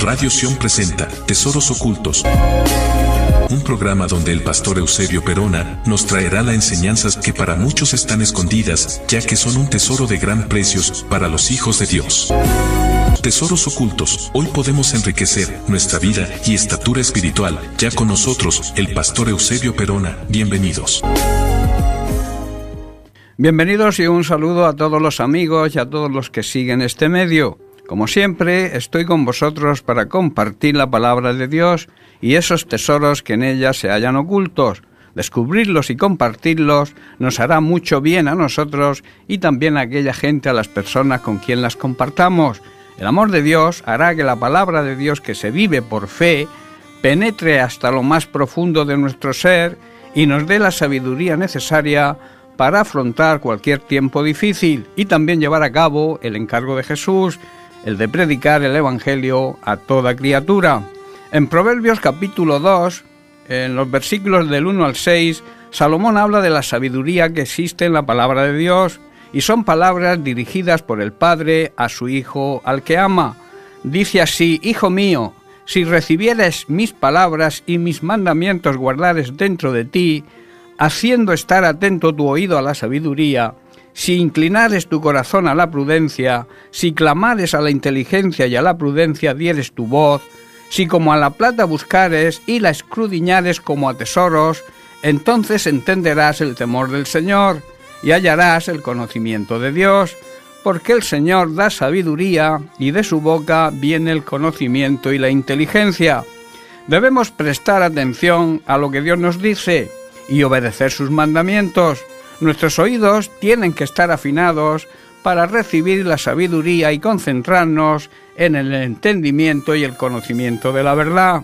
Radio Sion presenta Tesoros Ocultos, un programa donde el pastor Eusebio Perona nos traerá las enseñanzas que para muchos están escondidas, ya que son un tesoro de gran precio para los hijos de Dios. Tesoros Ocultos, hoy podemos enriquecer nuestra vida y estatura espiritual. Ya con nosotros, el pastor Eusebio Perona. Bienvenidos. Bienvenidos y un saludo a todos los amigos y a todos los que siguen este medio. Como siempre, estoy con vosotros para compartir la palabra de Dios y esos tesoros que en ella se hallan ocultos. Descubrirlos y compartirlos nos hará mucho bien a nosotros y también a aquella gente, a las personas con quien las compartamos. El amor de Dios hará que la palabra de Dios que se vive por fe penetre hasta lo más profundo de nuestro ser y nos dé la sabiduría necesaria para afrontar cualquier tiempo difícil y también llevar a cabo el encargo de Jesús, el de predicar el Evangelio a toda criatura. En Proverbios capítulo 2, en los versículos del 1 al 6, Salomón habla de la sabiduría que existe en la palabra de Dios, y son palabras dirigidas por el Padre a su Hijo, al que ama. Dice así: Hijo mío, si recibieres mis palabras y mis mandamientos guardares dentro de ti, haciendo estar atento tu oído a la sabiduría, si inclinares tu corazón a la prudencia, si clamares a la inteligencia y a la prudencia dieres tu voz, si como a la plata buscares y la escudriñares como a tesoros, entonces entenderás el temor del Señor y hallarás el conocimiento de Dios, porque el Señor da sabiduría y de su boca viene el conocimiento y la inteligencia. Debemos prestar atención a lo que Dios nos dice y obedecer sus mandamientos. Nuestros oídos tienen que estar afinados para recibir la sabiduría y concentrarnos en el entendimiento y el conocimiento de la verdad.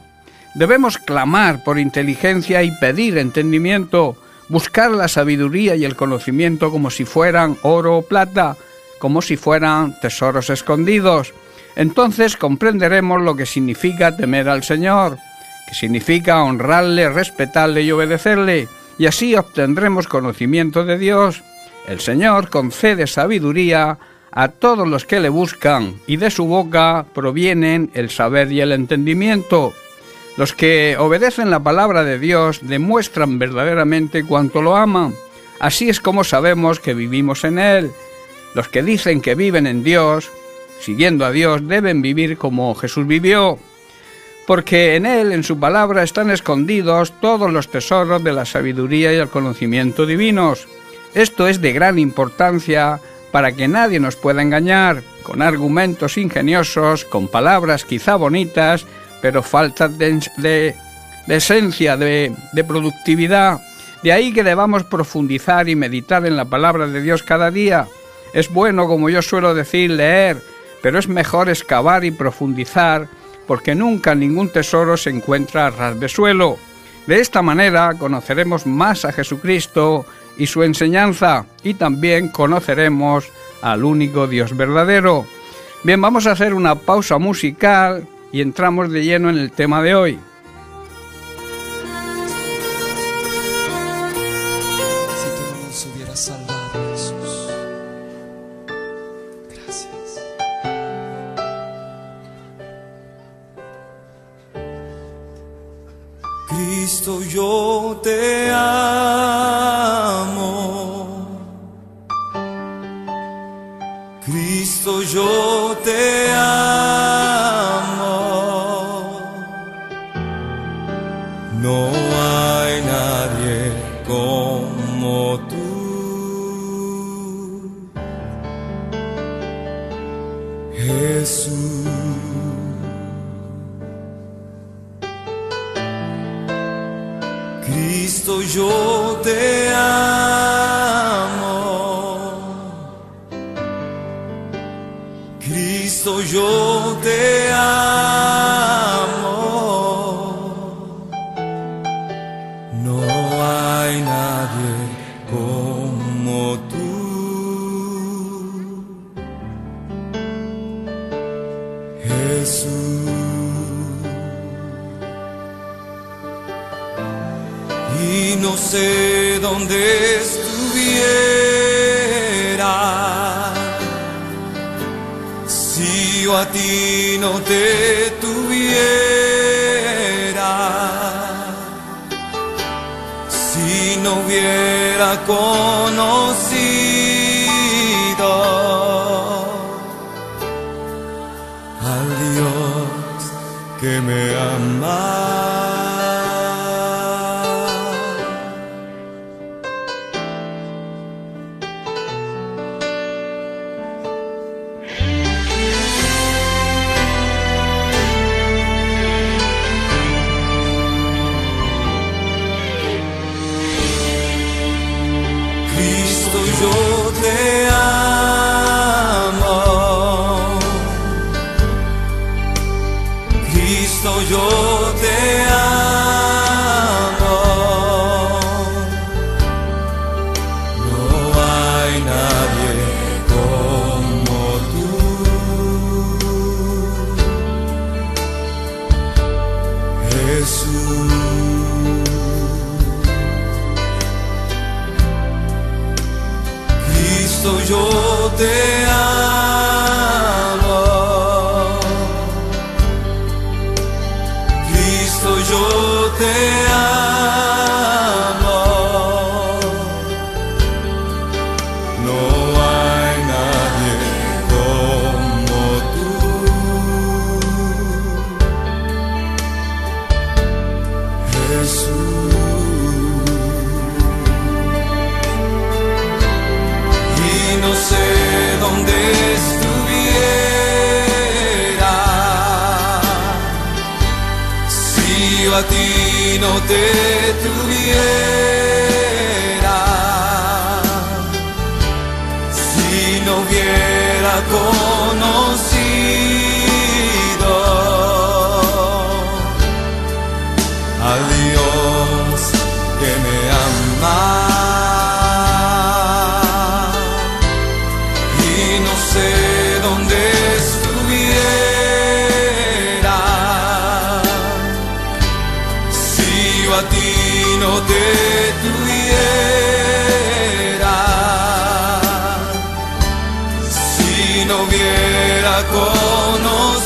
Debemos clamar por inteligencia y pedir entendimiento, buscar la sabiduría y el conocimiento como si fueran oro o plata, como si fueran tesoros escondidos. Entonces comprenderemos lo que significa temer al Señor, que significa honrarle, respetarle y obedecerle, y así obtendremos conocimiento de Dios. El Señor concede sabiduría a todos los que le buscan, y de su boca provienen el saber y el entendimiento. Los que obedecen la palabra de Dios demuestran verdaderamente cuánto lo aman. Así es como sabemos que vivimos en Él. Los que dicen que viven en Dios, siguiendo a Dios, deben vivir como Jesús vivió, porque en Él, en su palabra, están escondidos todos los tesoros de la sabiduría y el conocimiento divinos. Esto es de gran importancia para que nadie nos pueda engañar con argumentos ingeniosos, con palabras quizá bonitas, pero faltas de esencia, de productividad. De ahí que debamos profundizar y meditar en la palabra de Dios cada día. Es bueno, como yo suelo decir, leer, pero es mejor excavar y profundizar, porque nunca ningún tesoro se encuentra a ras de suelo. De esta manera conoceremos más a Jesucristo y su enseñanza, y también conoceremos al único Dios verdadero. Bien, vamos a hacer una pausa musical y entramos de lleno en el tema de hoy. Si tú no nos hubieras salvado, Jesús, gracias. Cristo, yo te amo. Cristo, yo te amo. No hay nadie como tú, Jesús. Cristo, yo te amo. Cristo, yo te amo. No hay nadie como tú, Jesús. Y no sé dónde estuviera si yo a ti no te tuviera. hubiera conocido al Dios que me ama. Yo te amo, Cristo, yo te amo. No hay nadie como tú, Jesús. Yo te amo, Cristo, yo te amo. No hay nadie como tú, Jesús. No sé dónde estuviera si yo a ti no te tuviera, si no hubiera conocido al Dios que me ama. A ti no te tuviera, si no hubiera conocido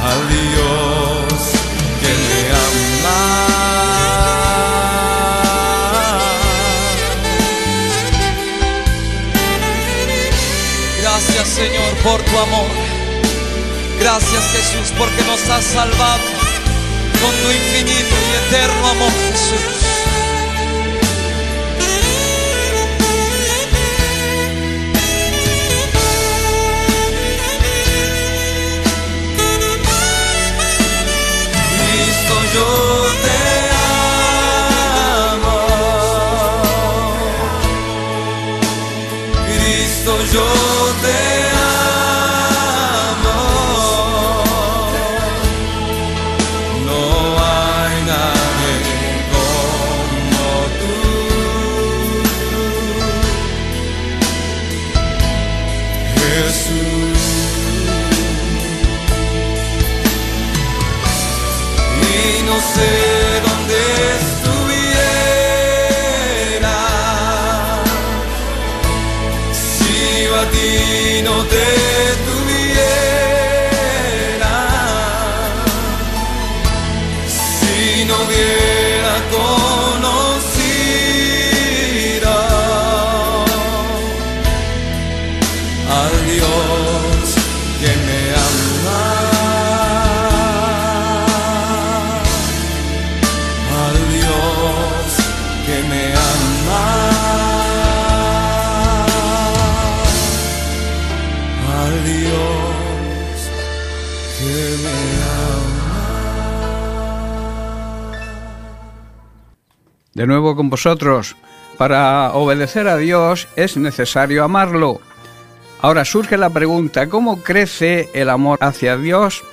al Dios que me ama. Gracias, Señor, por tu amor. Gracias, Jesús, porque nos has salvado con tu infinito y eterno amor, Jesús. Cristo, yo te amo. Cristo, yo te amo. No sé dónde estuviera si yo a ti no te tuviera, si no hubiera conocido al Dios que me ama. Que me ama, al Dios que me ama. De nuevo con vosotros. Para obedecer a Dios es necesario amarlo. Ahora surge la pregunta, ¿cómo crece el amor hacia Dios?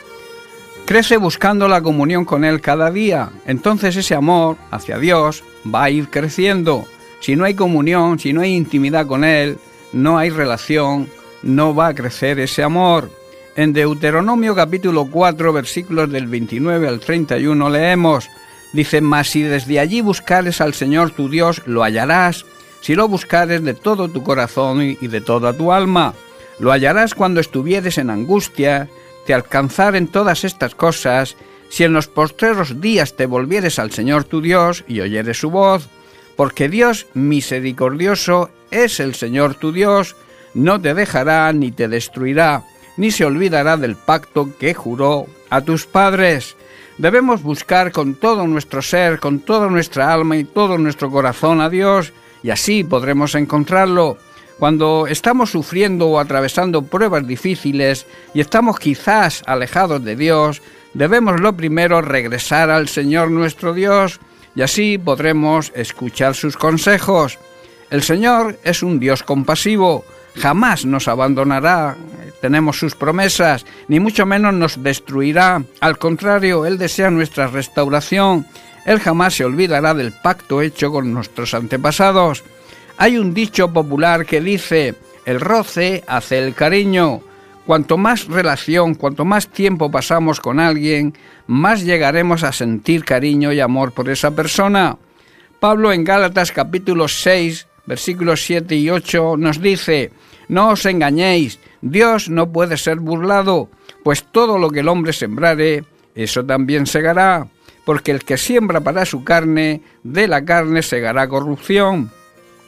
Crece buscando la comunión con Él cada día. Entonces ese amor hacia Dios va a ir creciendo. Si no hay comunión, si no hay intimidad con Él, no hay relación, no va a crecer ese amor. En Deuteronomio capítulo 4, versículos del 29 al 31 leemos, dice, mas si desde allí buscares al Señor tu Dios, lo hallarás, si lo buscares de todo tu corazón y de toda tu alma. Lo hallarás cuando estuvieres en angustia, te alcanzaren todas estas cosas, si en los postreros días te volvieres al Señor tu Dios y oyeres su voz, porque Dios misericordioso es el Señor tu Dios, no te dejará ni te destruirá, ni se olvidará del pacto que juró a tus padres. Debemos buscar con todo nuestro ser, con toda nuestra alma y todo nuestro corazón a Dios, y así podremos encontrarlo. Cuando estamos sufriendo o atravesando pruebas difíciles y estamos quizás alejados de Dios, debemos lo primero regresar al Señor nuestro Dios, y así podremos escuchar sus consejos. El Señor es un Dios compasivo, jamás nos abandonará, tenemos sus promesas, ni mucho menos nos destruirá. Al contrario, Él desea nuestra restauración. Él jamás se olvidará del pacto hecho con nuestros antepasados. Hay un dicho popular que dice: el roce hace el cariño. Cuanto más relación, cuanto más tiempo pasamos con alguien, más llegaremos a sentir cariño y amor por esa persona. Pablo en Gálatas capítulo 6, versículos 7 y 8 nos dice: no os engañéis, Dios no puede ser burlado, pues todo lo que el hombre sembrare, eso también segará, porque el que siembra para su carne, de la carne segará corrupción,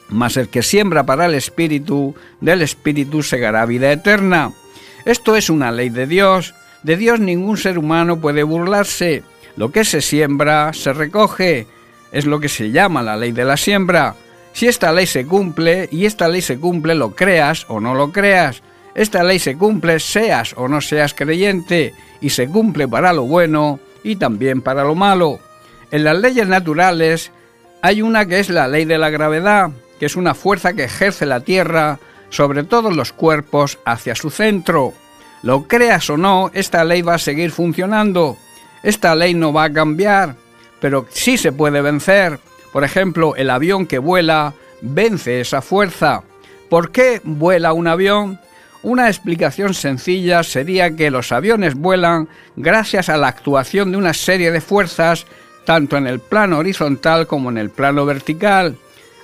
mas el que siembra para el Espíritu, del Espíritu segará vida eterna. Esto es una ley de Dios ningún ser humano puede burlarse, lo que se siembra se recoge, es lo que se llama la ley de la siembra. Si esta ley se cumple, y esta ley se cumple lo creas o no lo creas, esta ley se cumple seas o no seas creyente, y se cumple para lo bueno y también para lo malo. En las leyes naturales hay una que es la ley de la gravedad, que es una fuerza que ejerce la Tierra sobre todos los cuerpos hacia su centro. Lo creas o no, esta ley va a seguir funcionando, esta ley no va a cambiar, pero sí se puede vencer. Por ejemplo, el avión que vuela vence esa fuerza. ¿Por qué vuela un avión? Una explicación sencilla sería que los aviones vuelan gracias a la actuación de una serie de fuerzas, tanto en el plano horizontal como en el plano vertical.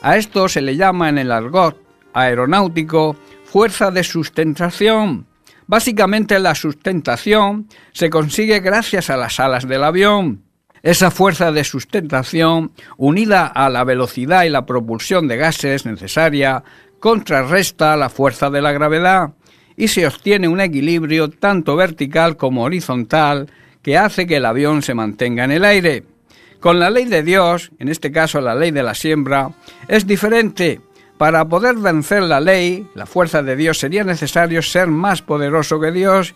A esto se le llama en el argot aeronáutico fuerza de sustentación. Básicamente la sustentación se consigue gracias a las alas del avión. Esa fuerza de sustentación, unida a la velocidad y la propulsión de gases necesaria, contrarresta la fuerza de la gravedad y se obtiene un equilibrio tanto vertical como horizontal que hace que el avión se mantenga en el aire. Con la ley de Dios, en este caso la ley de la siembra, es diferente. Para poder vencer la ley, la fuerza de Dios, sería necesario ser más poderoso que Dios.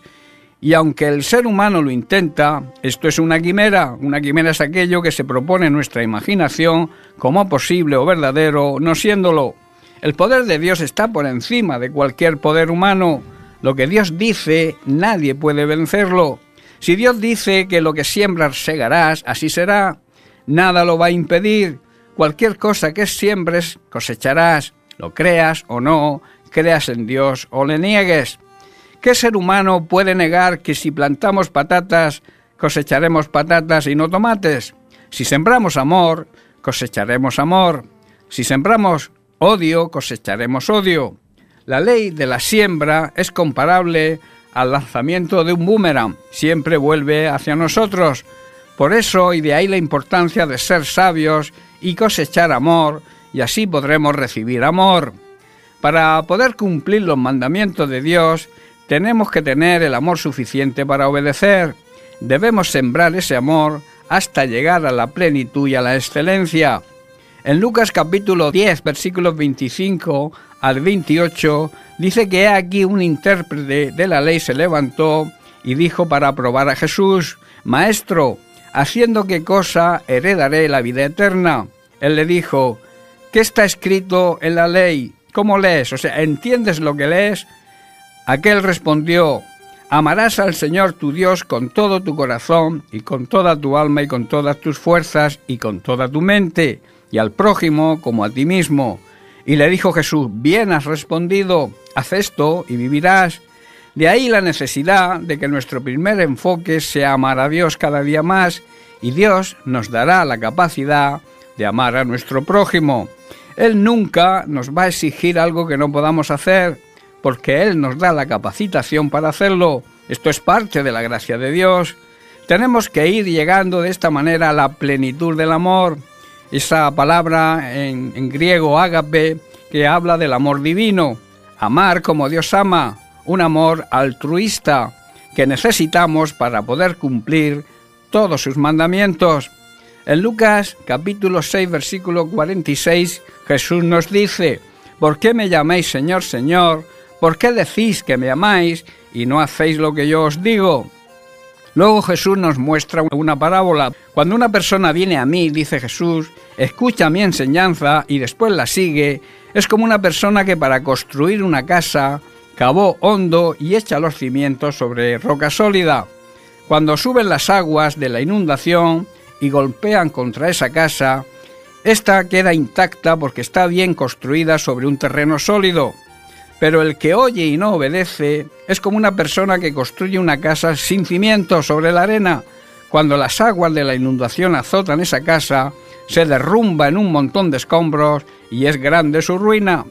Y aunque el ser humano lo intenta, esto es una quimera. Una quimera es aquello que se propone en nuestra imaginación como posible o verdadero, no siéndolo. El poder de Dios está por encima de cualquier poder humano. Lo que Dios dice, nadie puede vencerlo. Si Dios dice que lo que siembras segarás, así será. Nada lo va a impedir. Cualquier cosa que siembres, cosecharás. Lo creas o no, creas en Dios o le niegues. ¿Qué ser humano puede negar que si plantamos patatas, cosecharemos patatas y no tomates? Si sembramos amor, cosecharemos amor. Si sembramos odio, cosecharemos odio. La ley de la siembra es comparable al lanzamiento de un boomerang. Siempre vuelve hacia nosotros. Por eso, y de ahí la importancia de ser sabios y cosechar amor, y así podremos recibir amor. Para poder cumplir los mandamientos de Dios, tenemos que tener el amor suficiente para obedecer. Debemos sembrar ese amor hasta llegar a la plenitud y a la excelencia. En Lucas capítulo 10, versículos 25 al 28, dice que aquí un intérprete de la ley se levantó y dijo para probar a Jesús: Maestro, ¿haciendo qué cosa heredaré la vida eterna? Él le dijo: ¿qué está escrito en la ley? ¿Cómo lees? O sea, ¿entiendes lo que lees? Aquel respondió: amarás al Señor tu Dios con todo tu corazón y con toda tu alma y con todas tus fuerzas y con toda tu mente, y al prójimo como a ti mismo. Y le dijo Jesús: bien has respondido, haz esto y vivirás. De ahí la necesidad de que nuestro primer enfoque sea amar a Dios cada día más, y Dios nos dará la capacidad de amar a nuestro prójimo. Él nunca nos va a exigir algo que no podamos hacer. porque Él nos da la capacitación para hacerlo. Esto es parte de la gracia de Dios. Tenemos que ir llegando de esta manera a la plenitud del amor. Esa palabra en griego, ágape, que habla del amor divino. Amar como Dios ama, un amor altruista que necesitamos para poder cumplir todos sus mandamientos. En Lucas capítulo 6, versículo 46, Jesús nos dice: ¿por qué me llamáis Señor, Señor? ¿Por qué decís que me amáis y no hacéis lo que yo os digo? Luego Jesús nos muestra una parábola. Cuando una persona viene a mí, dice Jesús, escucha mi enseñanza y después la sigue, es como una persona que para construir una casa cavó hondo y echa los cimientos sobre roca sólida. Cuando suben las aguas de la inundación y golpean contra esa casa, esta queda intacta porque está bien construida sobre un terreno sólido. Pero el que oye y no obedece es como una persona que construye una casa sin cimientos sobre la arena. Cuando las aguas de la inundación azotan esa casa, se derrumba en un montón de escombros y es grande su ruina.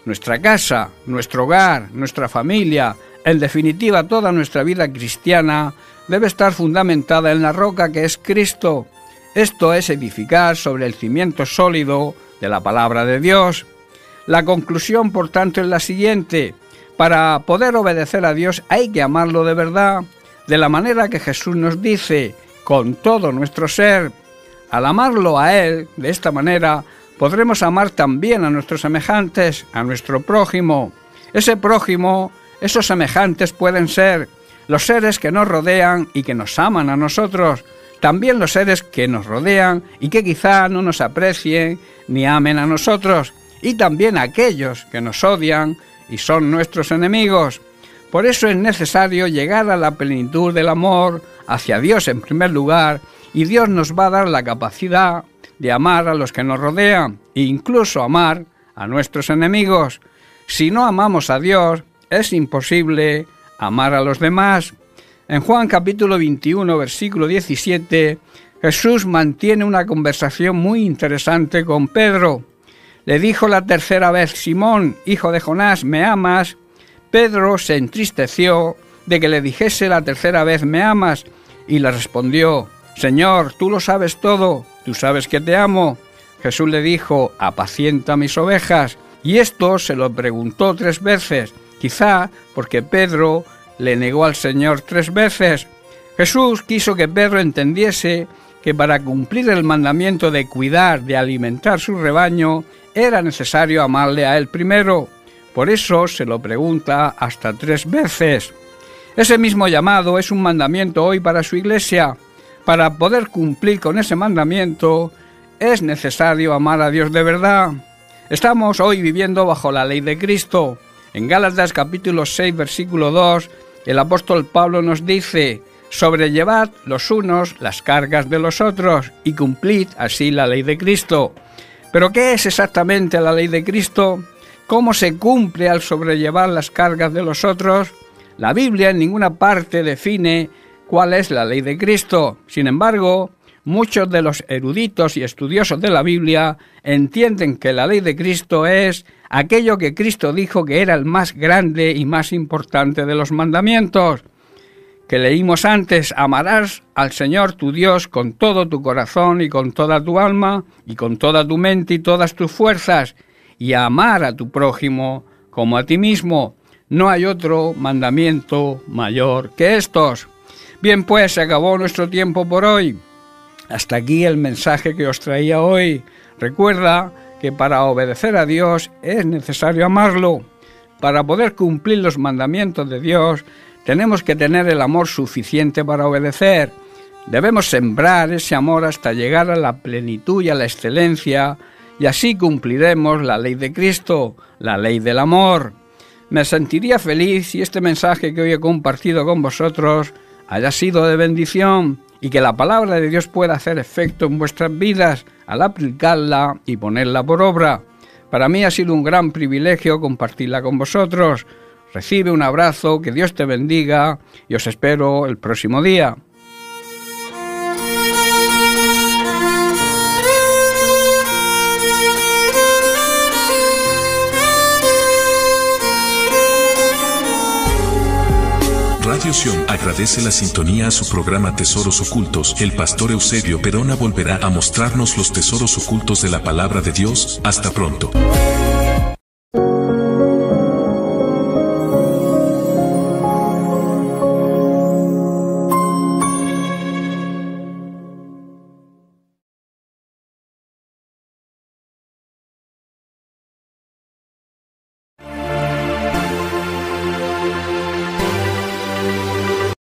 Nuestra casa, nuestro hogar, nuestra familia, en definitiva toda nuestra vida cristiana, debe estar fundamentada en la roca que es Cristo. Esto es edificar sobre el cimiento sólido de la palabra de Dios. La conclusión, por tanto, es la siguiente: para poder obedecer a Dios hay que amarlo de verdad, de la manera que Jesús nos dice, con todo nuestro ser. Al amarlo a Él, de esta manera, podremos amar también a nuestros semejantes, a nuestro prójimo. Ese prójimo, esos semejantes pueden ser los seres que nos rodean y que nos aman a nosotros, también los seres que nos rodean y que quizá no nos aprecien ni amen a nosotros, y también aquellos que nos odian y son nuestros enemigos. Por eso es necesario llegar a la plenitud del amor hacia Dios en primer lugar, y Dios nos va a dar la capacidad de amar a los que nos rodean e incluso amar a nuestros enemigos. Si no amamos a Dios, es imposible amar a los demás. En Juan capítulo 21, versículo 17, Jesús mantiene una conversación muy interesante con Pedro. Le dijo la tercera vez: Simón, hijo de Jonás, ¿me amas? Pedro se entristeció de que le dijese la tercera vez: ¿me amas? Y le respondió: Señor, tú lo sabes todo, tú sabes que te amo. Jesús le dijo: apacienta mis ovejas. Y esto se lo preguntó 3 veces, quizá porque Pedro le negó al Señor 3 veces. Jesús quiso que Pedro entendiese que para cumplir el mandamiento de cuidar, de alimentar su rebaño, era necesario amarle a él primero. Por eso se lo pregunta hasta 3 veces. Ese mismo llamado es un mandamiento hoy para su iglesia. Para poder cumplir con ese mandamiento es necesario amar a Dios de verdad. Estamos hoy viviendo bajo la ley de Cristo. En Gálatas capítulo 6, versículo 2, el apóstol Pablo nos dice: sobrellevad los unos las cargas de los otros y cumplid así la ley de Cristo. ¿Pero qué es exactamente la ley de Cristo? ¿Cómo se cumple al sobrellevar las cargas de los otros? La Biblia en ninguna parte define cuál es la ley de Cristo. Sin embargo, muchos de los eruditos y estudiosos de la Biblia entienden que la ley de Cristo es aquello que Cristo dijo que era el más grande y más importante de los mandamientos, que leímos antes: amarás al Señor tu Dios con todo tu corazón y con toda tu alma y con toda tu mente y todas tus fuerzas, y a amar a tu prójimo como a ti mismo. No hay otro mandamiento mayor que estos. Bien, pues se acabó nuestro tiempo por hoy. Hasta aquí el mensaje que os traía hoy. Recuerda que para obedecer a Dios es necesario amarlo. Para poder cumplir los mandamientos de Dios, tenemos que tener el amor suficiente para obedecer. Debemos sembrar ese amor hasta llegar a la plenitud y a la excelencia, y así cumpliremos la ley de Cristo, la ley del amor. Me sentiría feliz si este mensaje que hoy he compartido con vosotros haya sido de bendición y que la palabra de Dios pueda hacer efecto en vuestras vidas al aplicarla y ponerla por obra. Para mí ha sido un gran privilegio compartirla con vosotros. Recibe un abrazo, que Dios te bendiga y os espero el próximo día. continuación, agradece la sintonía a su programa Tesoros Ocultos. El pastor Eusebio Perona volverá a mostrarnos los tesoros ocultos de la palabra de Dios. Hasta pronto.